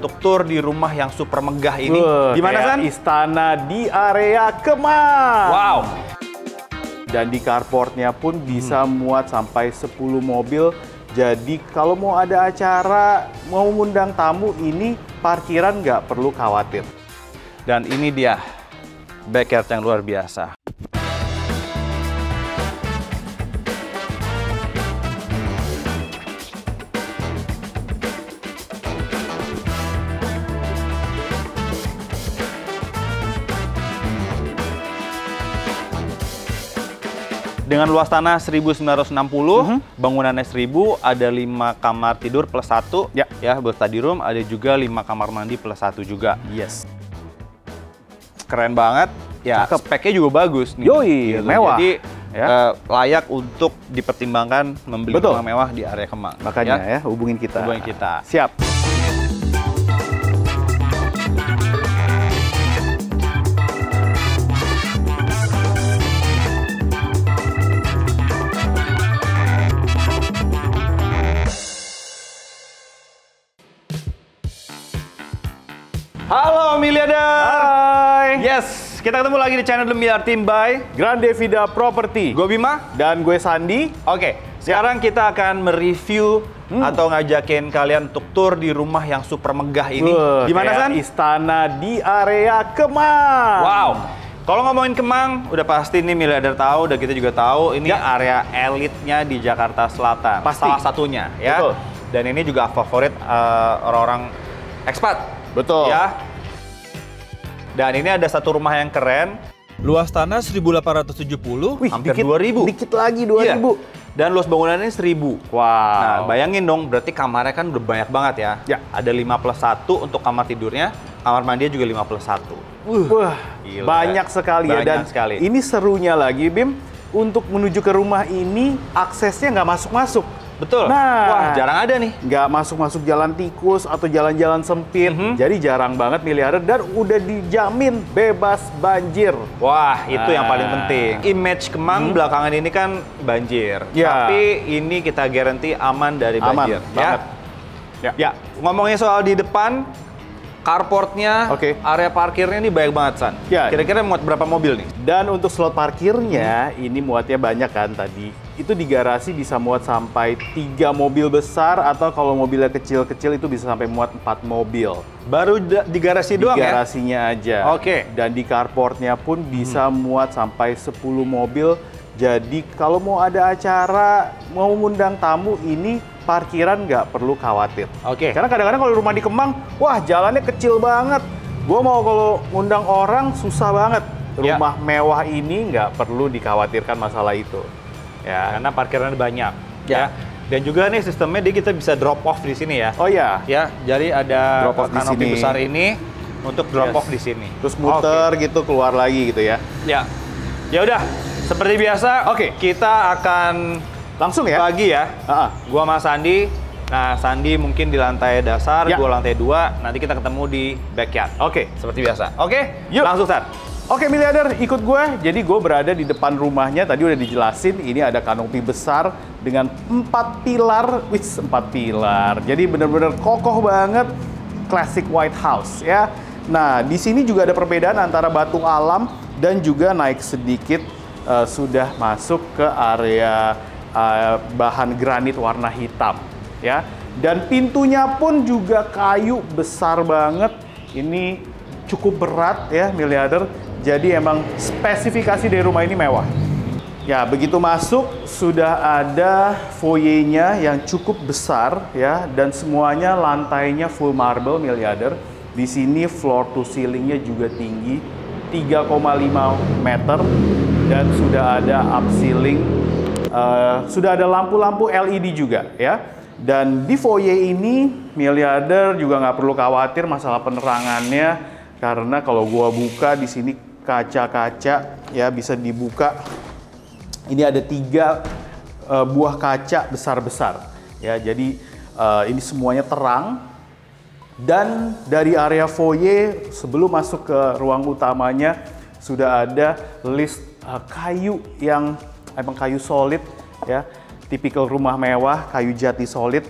untuk tur di rumah yang super megah ini. Gimana San? Istana di area Kemang. Wow. Dan di carportnya pun bisa muat sampai 10 mobil. Jadi kalau mau ada acara, mau ngundang tamu, ini parkiran nggak perlu khawatir. Dan ini dia backyard yang luar biasa. Dengan luas tanah 1960, bangunannya 1000, ada 5 kamar tidur plus 1, ya berstudy room, ada juga 5 kamar mandi plus 1 juga. Yes. Keren banget, ya speknya juga bagus nih. Yoi, gitu. mewah. Jadi layak untuk dipertimbangkan membeli rumah mewah di area Kemang. Makanya ya, hubungin kita. Hubungin kita. Siap. Halo miliarder. Hai. Yes, kita ketemu lagi di channel The Miliar Team by Grande Vida Property. Gue Bima. Dan gue Sandi. Oke, sekarang kita akan mereview atau ngajakin kalian untuk tur di rumah yang super megah ini. Gimana San? Istana di area Kemang. Wow. Kalau ngomongin Kemang, udah pasti nih miliarder tahu, udah kita juga tahu ini area elitnya di Jakarta Selatan. Pasti. Salah satunya ya. Betul. Dan ini juga favorit orang-orang ekspat. Betul. Ya. Dan ini ada satu rumah yang keren. Luas tanah 1870, hampir 2000. Dikit lagi 2000. Iya. Dan luas bangunannya 1000. Wow. Nah, bayangin dong, berarti kamarnya kan udah banyak banget ya. Ya. Ada 5+1 untuk kamar tidurnya, kamar mandinya juga 5+1. Wah, gila. Banyak sekali ya. Dan sekali. Ini serunya lagi, Bim, untuk menuju ke rumah ini aksesnya nggak masuk-masuk. Betul. Nah, wah, jarang ada nih. Nggak masuk-masuk jalan tikus atau jalan-jalan sempit. Jadi jarang banget miliarder dan udah dijamin bebas banjir. Wah, itu yang paling penting. Image Kemang belakangan ini kan banjir. Ya. Tapi ini kita garansi aman dari banjir. Aman banget. Ya, ngomongin soal di depan, carportnya, area parkirnya ini banyak banget, San. Ya. Kira-kira muat berapa mobil nih? Dan untuk slot parkirnya, ini muatnya banyak kan tadi. Itu di garasi bisa muat sampai 3 mobil besar, atau kalau mobilnya kecil-kecil itu bisa sampai muat 4 mobil. Baru di garasi doang ya? Di garasinya aja. Oke. Dan di carportnya pun bisa muat sampai 10 mobil. Jadi kalau mau ada acara, mau ngundang tamu, ini parkiran nggak perlu khawatir. Oke. Karena kadang-kadang kalau rumah di Kemang, wah jalannya kecil banget. Gue mau kalau ngundang orang susah banget. Rumah mewah ini nggak perlu dikhawatirkan masalah itu. Ya, karena parkirannya banyak. Ya. Dan juga nih sistemnya kita bisa drop off di sini ya. Oh ya. Ya, jadi ada drop off di kanopi sini besar ini untuk drop off di sini. Terus muter gitu keluar lagi gitu ya. Ya. Ya udah, seperti biasa, kita akan langsung ya. Bagi ya. Gua sama Sandi. Nah, Sandi mungkin di lantai dasar, gua lantai 2. Nanti kita ketemu di backyard. Seperti biasa. Yuk. Langsung, San. Oke, miliarder, ikut gue. Jadi gue berada di depan rumahnya. Tadi udah dijelasin, ini ada kanopi besar dengan 4 pilar. Wih, 4 pilar. Jadi bener-bener kokoh banget. Classic White House ya. Nah, di sini juga ada perbedaan antara batu alam dan juga naik sedikit sudah masuk ke area bahan granit warna hitam ya. Dan pintunya pun juga kayu besar banget. Ini cukup berat ya, miliarder. Jadi emang spesifikasi dari rumah ini mewah. Ya, begitu masuk sudah ada foyernya yang cukup besar ya, dan semuanya lantainya full marble, miliarder. Di sini floor to ceilingnya juga tinggi 3,5 meter dan sudah ada up ceiling, sudah ada lampu-lampu LED juga ya. Dan di foyer ini miliarder juga nggak perlu khawatir masalah penerangannya, karena kalau gua buka di sini kaca-kaca ya bisa dibuka. Ini ada 3 buah kaca besar-besar ya, jadi ini semuanya terang. Dan dari area foyer sebelum masuk ke ruang utamanya sudah ada list kayu yang emang kayu solid ya, tipikal rumah mewah, kayu jati solid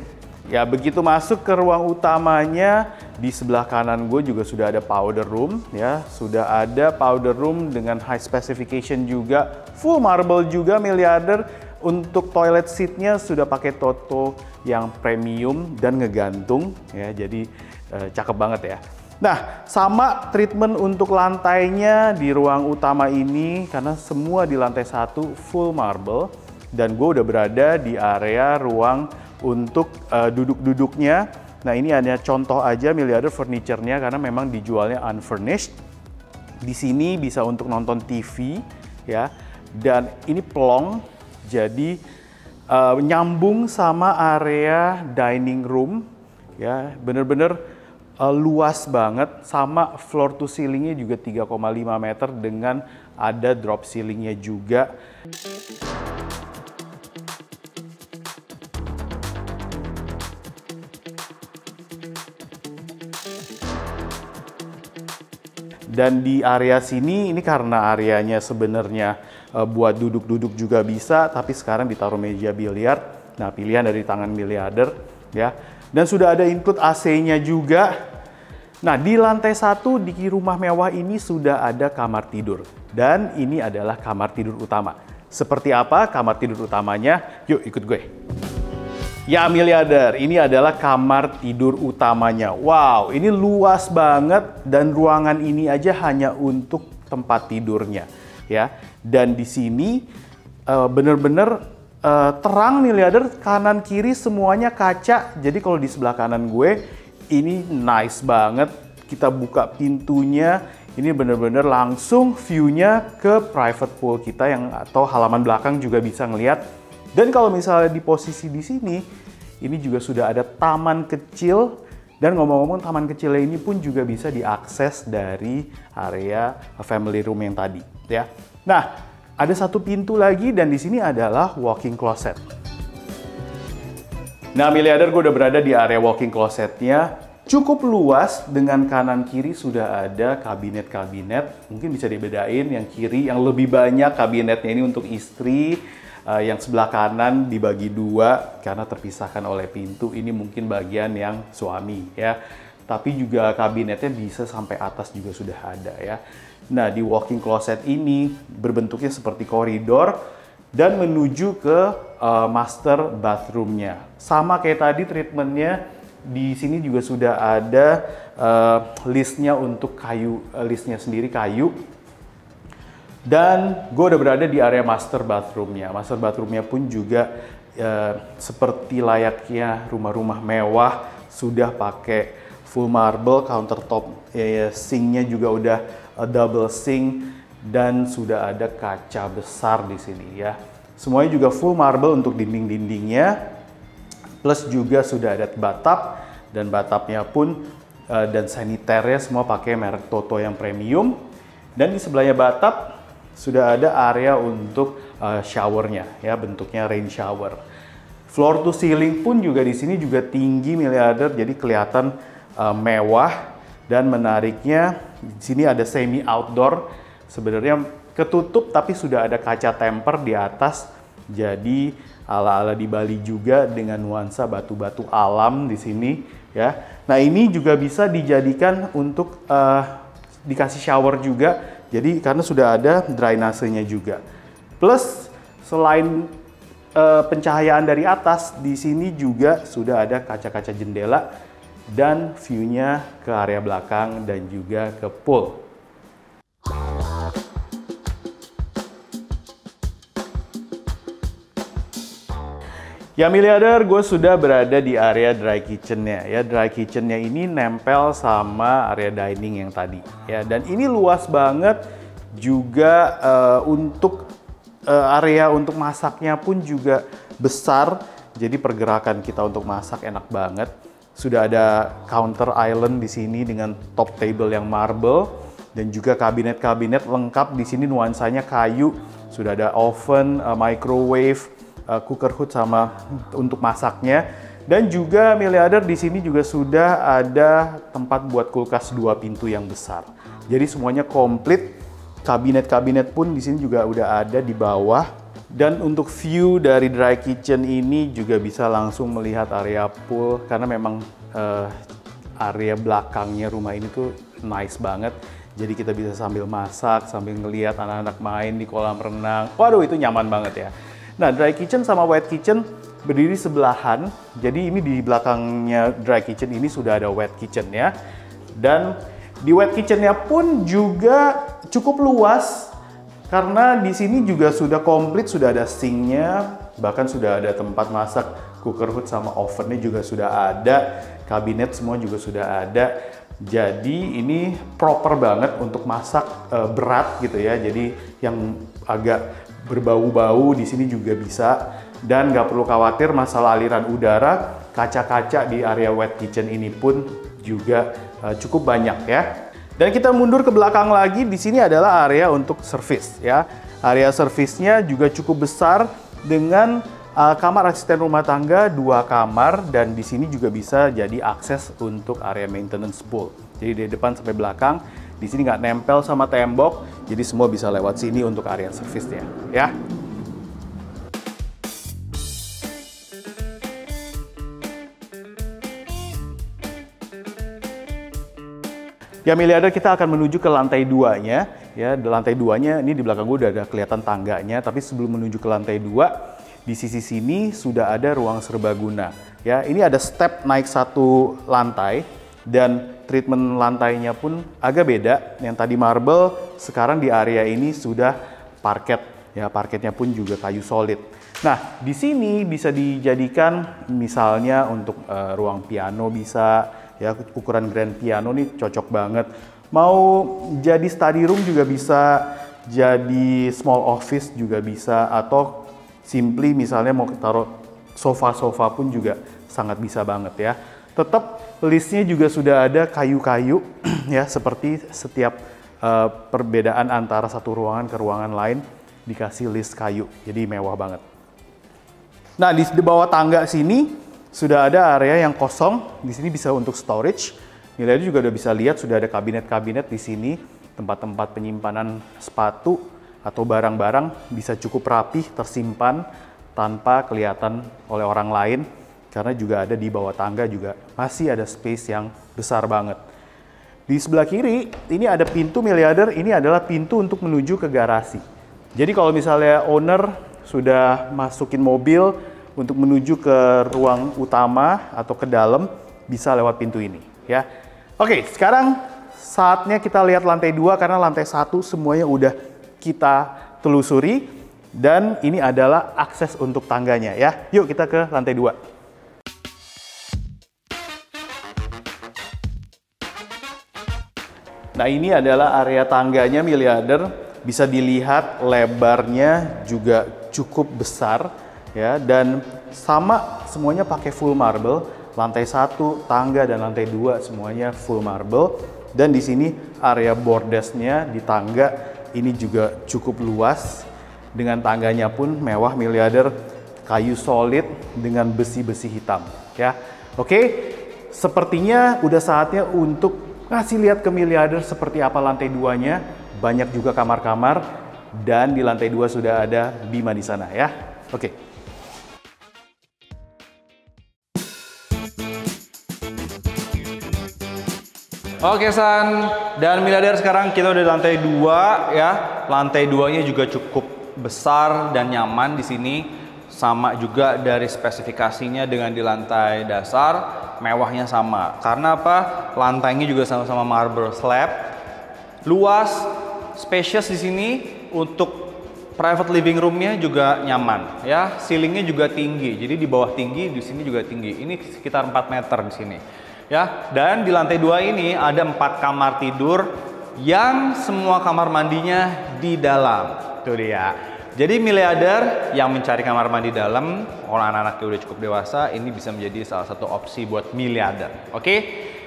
ya. Begitu masuk ke ruang utamanya di sebelah kanan gue juga sudah ada powder room ya, sudah ada powder room dengan high specification juga, full marble juga miliarder. Untuk toilet seatnya sudah pakai Toto yang premium dan ngegantung ya, jadi cakep banget ya. Nah, sama treatment untuk lantainya di ruang utama ini karena semua di lantai 1 full marble, dan gue udah berada di area ruang untuk duduk-duduknya. Nah, ini hanya contoh aja miliarder furniture-nya karena memang dijualnya unfurnished. Di sini bisa untuk nonton TV ya, dan ini plong. Jadi nyambung sama area dining room ya, bener-bener luas banget, sama floor to ceilingnya juga 3,5 meter dengan ada drop ceilingnya juga. Dan di area sini, ini karena areanya sebenarnya buat duduk-duduk juga bisa, tapi sekarang ditaruh meja biliar. Nah, pilihan dari tangan miliarder ya. Dan sudah ada include AC-nya juga. Nah, di lantai 1 di rumah mewah ini sudah ada kamar tidur. Dan ini adalah kamar tidur utama. Seperti apa kamar tidur utamanya? Yuk ikut gue. Ya miliarder, ini adalah kamar tidur utamanya. Wow, ini luas banget dan ruangan ini aja hanya untuk tempat tidurnya ya. Dan di sini bener-bener terang miliarder, kanan kiri semuanya kaca. Jadi kalau di sebelah kanan gue ini nice banget. Kita buka pintunya, ini bener-bener langsung view-nya ke private pool kita yang atau halaman belakang juga bisa ngelihat. Dan kalau misalnya di posisi di sini, ini juga sudah ada taman kecil. Dan ngomong-ngomong, taman kecilnya ini pun juga bisa diakses dari area family room yang tadi, ya. Nah, ada satu pintu lagi dan di sini adalah walk-in closet. Nah, miliarder, gue udah berada di area walk-in closetnya. Cukup luas, dengan kanan kiri sudah ada kabinet-kabinet. Mungkin bisa dibedain, yang kiri yang lebih banyak kabinetnya ini untuk istri. Yang sebelah kanan dibagi dua karena terpisahkan oleh pintu. Ini mungkin bagian yang suami ya. Tapi juga kabinetnya bisa sampai atas juga sudah ada ya. Nah, di walk-in closet ini berbentuknya seperti koridor dan menuju ke master bathroom-nya. Sama kayak tadi treatmentnya, di sini juga sudah ada listnya untuk kayu, listnya sendiri kayu. Dan gue udah berada di area master bathroom-nya. Master bathroom-nya pun juga seperti layaknya rumah-rumah mewah, sudah pakai full marble, countertop, sink-nya juga udah double sink, dan sudah ada kaca besar di sini ya. Semuanya juga full marble untuk dinding-dindingnya, plus juga sudah ada bathtub, dan bathtubnya pun dan saniternya semua pakai merek Toto yang premium. Dan di sebelahnya bathtub sudah ada area untuk showernya ya, bentuknya rain shower. Floor to ceiling pun juga di sini juga tinggi miliarder, jadi kelihatan mewah. Dan menariknya di sini ada semi outdoor, sebenarnya ketutup tapi sudah ada kaca temper di atas, jadi ala-ala di Bali juga dengan nuansa batu-batu alam di sini ya. Nah, ini juga bisa dijadikan untuk dikasih shower juga. Jadi karena sudah ada drainasenya juga. Plus selain pencahayaan dari atas, di sini juga sudah ada kaca-kaca jendela dan view-nya ke area belakang dan juga ke pool. Ya miliarder, gue sudah berada di area dry kitchen-nya ya. Dry kitchen-nya ini nempel sama area dining yang tadi ya. Dan ini luas banget juga, untuk area untuk masaknya pun juga besar. Jadi pergerakan kita untuk masak enak banget. Sudah ada counter island di sini dengan top table yang marble dan juga kabinet-kabinet lengkap di sini nuansanya kayu. Sudah ada oven, microwave, cooker hood sama untuk masaknya. Dan juga miliarder di sini juga sudah ada tempat buat kulkas 2 pintu yang besar. Jadi semuanya komplit. Kabinet-kabinet pun di sini juga udah ada di bawah. Dan untuk view dari dry kitchen ini juga bisa langsung melihat area pool karena memang area belakangnya rumah ini tuh nice banget. Jadi kita bisa sambil masak, sambil ngelihat anak-anak main di kolam renang. Waduh, itu nyaman banget ya. Nah, dry kitchen sama wet kitchen berdiri sebelahan. Jadi ini di belakangnya dry kitchen ini sudah ada wet kitchen ya. Dan di wet kitchennya pun juga cukup luas karena di sini juga sudah komplit, sudah ada sinknya, bahkan sudah ada tempat masak, cooker hood sama ovennya juga sudah ada, kabinet semua juga sudah ada. Jadi ini proper banget untuk masak berat gitu ya. Jadi yang agak berbau-bau di sini juga bisa, dan nggak perlu khawatir masalah aliran udara. Kaca-kaca di area wet kitchen ini pun juga cukup banyak ya. Dan kita mundur ke belakang lagi, di sini adalah area untuk service ya. Area servisnya juga cukup besar dengan kamar asisten rumah tangga 2 kamar, dan di sini juga bisa jadi akses untuk area maintenance pool. Jadi dari depan sampai belakang, di sini nggak nempel sama tembok, jadi semua bisa lewat sini untuk area servisnya ya. Ya miliarder, kita akan menuju ke lantai 2-nya ya. Di lantai 2-nya ini di belakang gue udah ada kelihatan tangganya, tapi sebelum menuju ke lantai 2, di sisi sini sudah ada ruang serbaguna. Ya, ini ada step naik 1 lantai, dan treatment lantainya pun agak beda. Yang tadi marble, sekarang di area ini sudah parket. Ya, parketnya pun juga kayu solid. Nah, di sini bisa dijadikan misalnya untuk ruang piano bisa. Ya, ukuran grand piano nih cocok banget. Mau jadi study room juga bisa, jadi small office juga bisa, atau simply misalnya mau taruh sofa-sofa pun juga sangat bisa banget ya. Tetap listnya juga sudah ada kayu-kayu ya, seperti setiap perbedaan antara satu ruangan ke ruangan lain dikasih list kayu. Jadi mewah banget. Nah, di bawah tangga sini sudah ada area yang kosong. Di sini bisa untuk storage. Miliarder juga udah bisa lihat sudah ada kabinet-kabinet di sini, tempat-tempat penyimpanan sepatu atau barang-barang bisa cukup rapih tersimpan tanpa kelihatan oleh orang lain, karena juga ada di bawah tangga juga masih ada space yang besar banget. Di sebelah kiri ini ada pintu miliarder, ini adalah pintu untuk menuju ke garasi. Jadi kalau misalnya owner sudah masukin mobil untuk menuju ke ruang utama atau ke dalam, bisa lewat pintu ini ya. Oke, sekarang saatnya kita lihat lantai 2 karena lantai 1 semuanya udah kita telusuri, dan ini adalah akses untuk tangganya ya. Yuk kita ke lantai 2. Nah, ini adalah area tangganya miliarder. Bisa dilihat lebarnya juga cukup besar ya, dan sama semuanya pakai full marble. Lantai 1, tangga, dan lantai 2 semuanya full marble. Dan di sini area bordesnya di tangga ini juga cukup luas, dengan tangganya pun mewah miliarder, kayu solid dengan besi-besi hitam ya. Oke, sepertinya udah saatnya untuk ngasih lihat ke miliarder seperti apa lantai 2-nya. Banyak juga kamar-kamar, dan di lantai 2 sudah ada bima di sana ya. Oke. Oke San, dan miliarder sekarang kita udah di lantai 2 ya. Lantai 2-nya juga cukup besar dan nyaman di sini. Sama juga dari spesifikasinya dengan di lantai dasar, mewahnya sama. Karena apa? Lantainya juga sama-sama marble slab. Luas, spacious di sini. Untuk private living room-nya juga nyaman ya. Ceilingnya juga tinggi. Jadi di bawah tinggi, di sini juga tinggi. Ini sekitar 4 meter di sini. Ya, dan di lantai 2 ini ada 4 kamar tidur yang semua kamar mandinya di dalam. Tuh dia. Jadi miliarder yang mencari kamar mandi dalam, orang anak-anaknya udah cukup dewasa, ini bisa menjadi salah satu opsi buat miliarder. Oke?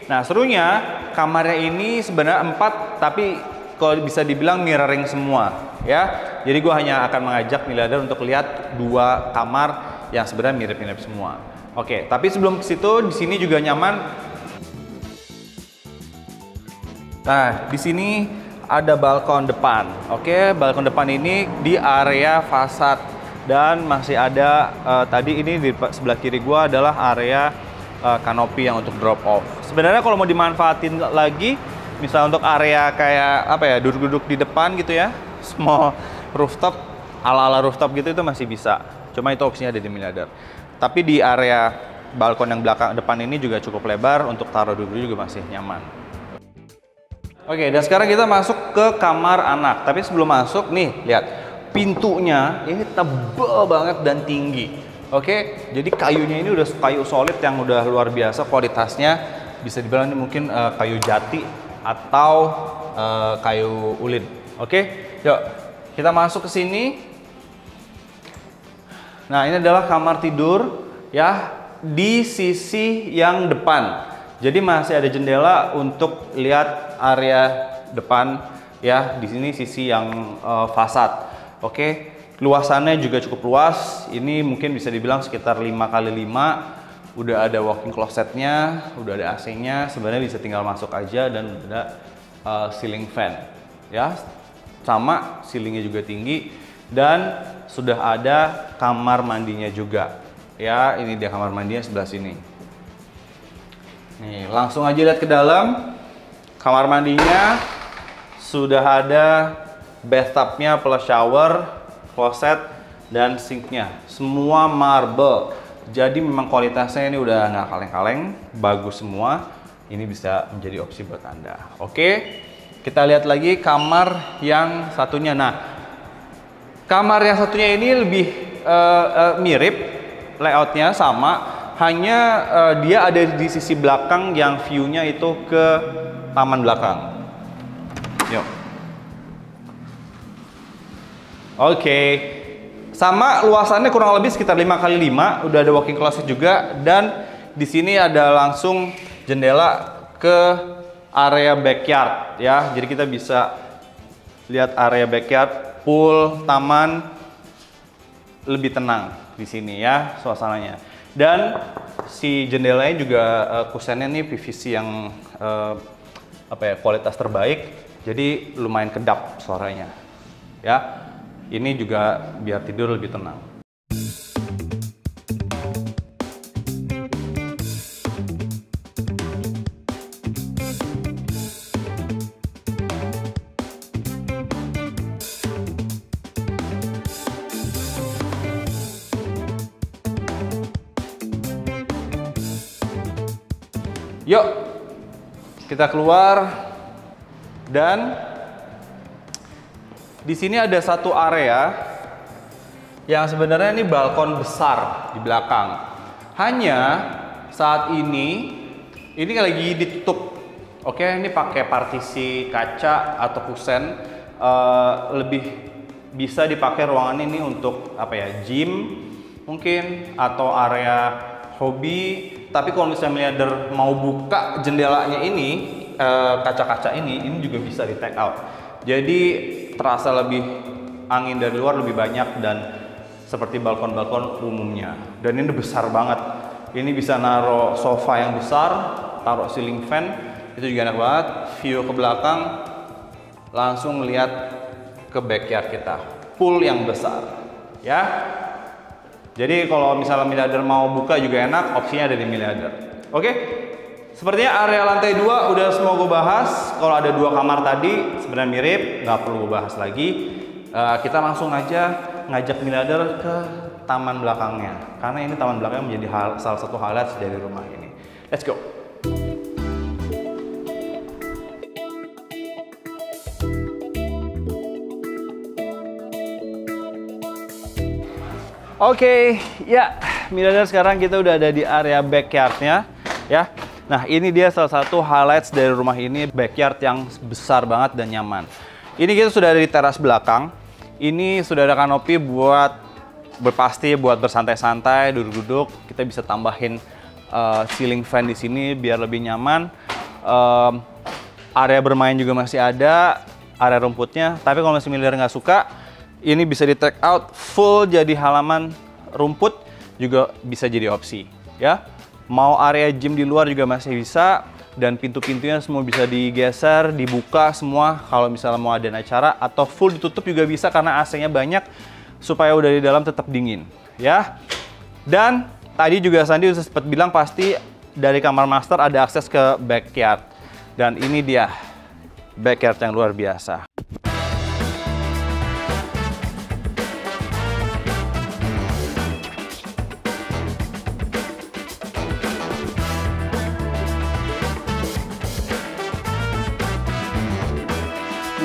Nah, serunya kamarnya ini sebenarnya 4, tapi kalau bisa dibilang mirroring semua ya. Jadi gue hanya akan mengajak miliarder untuk lihat 2 kamar yang sebenarnya mirip-mirip semua. Oke, tapi sebelum ke situ, di sini juga nyaman. Nah, di sini ada balkon depan. Oke, balkon depan ini di area fasad, dan masih ada tadi ini di sebelah kiri gua adalah area kanopi yang untuk drop off. Sebenarnya kalau mau dimanfaatin lagi, misal untuk area kayak apa ya, duduk-duduk di depan gitu ya, small rooftop, ala-ala rooftop gitu itu masih bisa. Cuma itu opsinya ada di Miliader. Tapi di area balkon yang belakang depan ini juga cukup lebar, untuk taruh duduk juga masih nyaman. Oke, dan sekarang kita masuk ke kamar anak. Tapi sebelum masuk nih, lihat pintunya ini tebal banget dan tinggi. Oke, jadi kayunya ini udah kayu solid yang udah luar biasa kualitasnya. Bisa dibilang ini mungkin kayu jati atau kayu ulin. Oke, yuk kita masuk ke sini. Nah, ini adalah kamar tidur ya di sisi yang depan. Jadi masih ada jendela untuk lihat area depan ya. Di sini sisi yang fasad. Oke, luasannya juga cukup luas. Ini mungkin bisa dibilang sekitar 5x5. Udah ada walk-in closetnya, udah ada AC-nya. Sebenarnya bisa tinggal masuk aja dan ada ceiling fan ya. Sama ceilingnya juga tinggi. Dan sudah ada kamar mandinya juga ya. Ini dia kamar mandinya sebelah sini. Nih, langsung aja lihat ke dalam. Kamar mandinya sudah ada bathtubnya plus shower, closet, dan sinknya. Semua marble. Jadi memang kualitasnya ini udah nggak kaleng-kaleng, bagus semua. Ini bisa menjadi opsi buat Anda. Oke, kita lihat lagi kamar yang satunya. Nah, kamar yang satunya ini lebih mirip, layoutnya sama, hanya dia ada di sisi belakang yang view-nya itu ke taman belakang. Yuk. Oke, sama luasannya kurang lebih sekitar 5x5, udah ada walk-in closet juga, dan di sini ada langsung jendela ke area backyard ya. Jadi kita bisa lihat area backyard. Pool, taman, lebih tenang di sini ya suasananya. Dan si jendelanya juga kusennya nih PVC yang apa ya, kualitas terbaik. Jadi lumayan kedap suaranya. Ya. Ini juga biar tidur lebih tenang. Yuk, kita keluar, dan di sini ada satu area yang sebenarnya ini balkon besar di belakang. Hanya saat ini lagi ditutup. Oke, ini pakai partisi kaca atau kusen. Lebih bisa dipakai ruangan ini untuk apa ya, gym mungkin atau area hobi. Tapi kalau misalnya Miliader mau buka jendelanya ini, kaca-kaca ini juga bisa di take out. Jadi terasa lebih angin dari luar lebih banyak dan seperti balkon-balkon umumnya. Dan ini besar banget. Ini bisa naruh sofa yang besar, taruh ceiling fan, itu juga enak banget. View ke belakang, langsung lihat ke backyard kita. Pool yang besar, ya. Jadi kalau misalnya Miliader mau buka juga enak, opsinya ada di Miliader. Oke, sepertinya area lantai 2 udah semua gue bahas. Kalau ada 2 kamar tadi sebenarnya mirip, nggak perlu gue bahas lagi. Kita langsung aja ngajak Miliader ke taman belakangnya. Karena ini taman belakangnya menjadi salah satu highlight dari rumah ini. Let's go! Oke, ya, Miliader sekarang kita udah ada di area backyardnya, ya. Nah, ini dia salah satu highlights dari rumah ini, backyard yang besar banget dan nyaman. Ini kita sudah ada di teras belakang. Ini sudah ada kanopi buat berpasti, buat bersantai-santai, duduk-duduk. Kita bisa tambahin ceiling fan di sini biar lebih nyaman. Area bermain juga masih ada, area rumputnya. Tapi kalau masih Miliader nggak suka, ini bisa di take out full jadi halaman rumput, juga bisa jadi opsi ya. Mau area gym di luar juga masih bisa, dan pintu-pintunya semua bisa digeser, dibuka semua kalau misalnya mau ada acara, atau full ditutup juga bisa karena AC-nya banyak supaya udah di dalam tetap dingin ya. Dan tadi juga Sandi udah sempat bilang pasti dari kamar master ada akses ke backyard. Dan ini dia backyard yang luar biasa.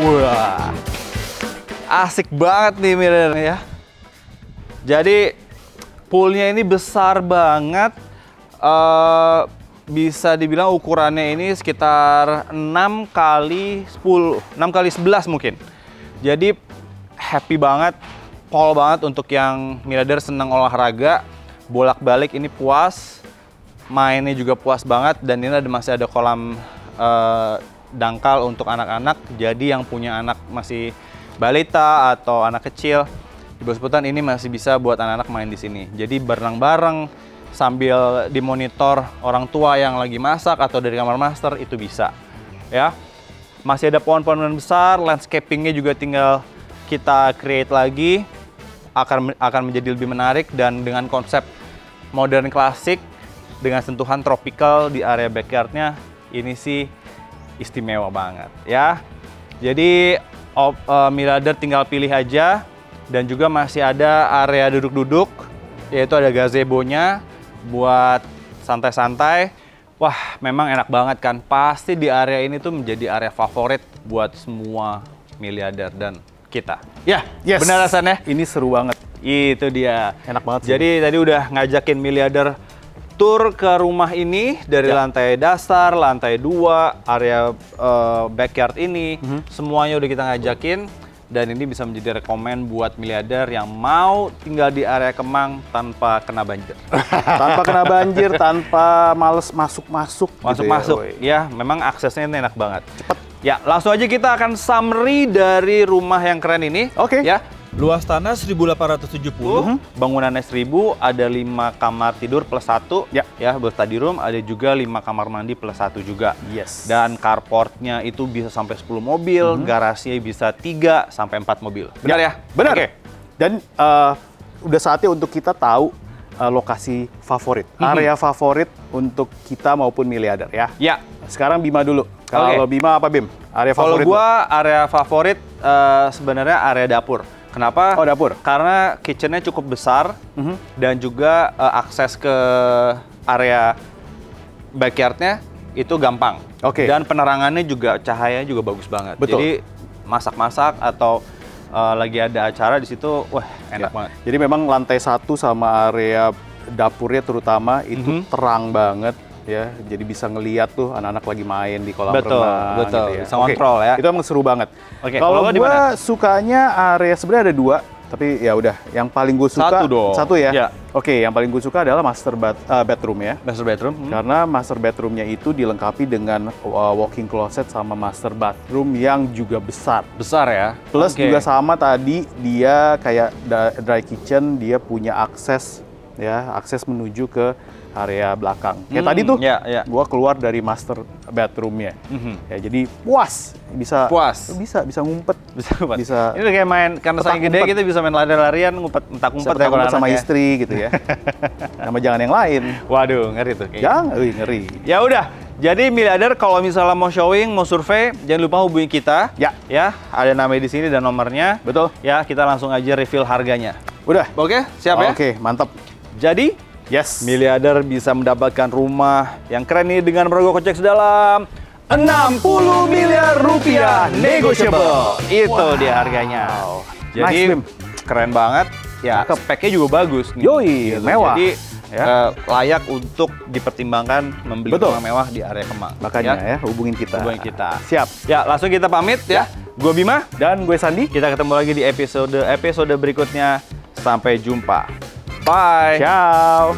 Wah, asik banget nih Miliader ya. Jadi poolnya ini besar banget, bisa dibilang ukurannya ini sekitar 6 kali 11 mungkin. Jadi happy banget, pol banget untuk yang Miliader senang olahraga, bolak-balik ini puas, mainnya juga puas banget, dan ini masih ada kolam dangkal untuk anak-anak. Jadi yang punya anak masih balita atau anak kecil di Bos Putan ini masih bisa buat anak-anak main di sini. Jadi berenang bareng sambil dimonitor orang tua yang lagi masak atau dari kamar master itu bisa. Ya, masih ada pohon-pohon besar, landscapingnya juga tinggal kita create lagi, akan menjadi lebih menarik dan dengan konsep modern klasik dengan sentuhan tropical di area backyardnya ini sih istimewa banget ya. Jadi Miliader tinggal pilih aja, dan juga masih ada area duduk-duduk, yaitu ada gazebo-nya buat santai-santai. Wah, memang enak banget kan. Pasti di area ini tuh menjadi area favorit buat semua Miliader dan kita. Ya, yes. Benar rasanya. Ini seru banget. Itu dia. Enak banget sih. Jadi tadi udah ngajakin Miliader tur ke rumah ini dari lantai dasar, lantai 2, area backyard ini, semuanya udah kita ngajakin, dan ini bisa menjadi rekomen buat Miliader yang mau tinggal di area Kemang tanpa kena banjir. Tanpa kena banjir, tanpa males masuk-masuk. Masuk-masuk, gitu ya, memang aksesnya ini enak banget. Cepet. Ya, langsung aja kita akan summary dari rumah yang keren ini. Oke. Ya. Luas tanah 1.870, bangunannya 1.000, ada 5 kamar tidur plus 1, ya buat study room, ada juga 5 kamar mandi plus 1 juga. Yes. Dan carportnya itu bisa sampai 10 mobil, garasinya bisa 3 sampai 4 mobil. Benar ya? Benar. Oke. Dan udah saatnya untuk kita tahu lokasi favorit, area favorit untuk kita maupun Miliader ya. Ya. Sekarang Bima dulu. Kalau Bima apa Bim? Area favorit? Kalau gua area favorit sebenarnya area dapur. Kenapa? Oh, dapur. Karena kitchennya cukup besar dan juga akses ke area backyardnya itu gampang. Oke. Dan penerangannya juga, cahayanya juga bagus banget. Betul. Jadi masak-masak atau lagi ada acara di situ, wah enak banget. Jadi memang lantai 1 sama area dapurnya terutama itu terang banget. Ya, jadi bisa ngeliat tuh anak-anak lagi main di kolam renang. Betul, gitu ya. bisa kontrol ya. Itu emang seru banget. Kalau gue sukanya area, sebenarnya ada 2, tapi ya udah, yang paling gue suka satu ya. Ya. Oke, yang paling gue suka adalah master bedroom ya. Master bedroom. Karena master bedroomnya itu dilengkapi dengan walk-in closet sama master bathroom yang juga besar. Besar ya. Plus juga sama tadi, dia kayak dry kitchen, dia punya akses ya, akses menuju ke area belakang. Kayak tadi tuh, gua keluar dari master bedroomnya. Ya, jadi puas, bisa ngumpet, bisa. Ini kayak main, karena saking gede kita bisa main lari-larian, ngumpet-ngumpet ya kalau sama istri gitu ya. Sama jangan yang lain. Waduh, ngeri tuh. Jangan, ngeri. Ya udah. Jadi Miliader kalau misalnya mau showing, mau survei, jangan lupa hubungi kita. Ya, ada namanya di sini dan nomornya. Betul. Ya, kita langsung aja reveal harganya. Udah. Oke, siap ya? Oke, mantap. Jadi, Miliader bisa mendapatkan rumah yang keren ini dengan merogoh kocek sedalam 60 miliar rupiah negotiable. Itu dia harganya. Jadi keren banget. Ya, speknya juga bagus nih. Yoi, mewah. Jadi layak untuk dipertimbangkan membeli rumah mewah di area Kemang. Makanya ya, hubungin kita. Siap. Ya, langsung kita pamit ya. Gue Bima dan gue Sandi. Kita ketemu lagi di episode berikutnya. Sampai jumpa. Bye. Ciao.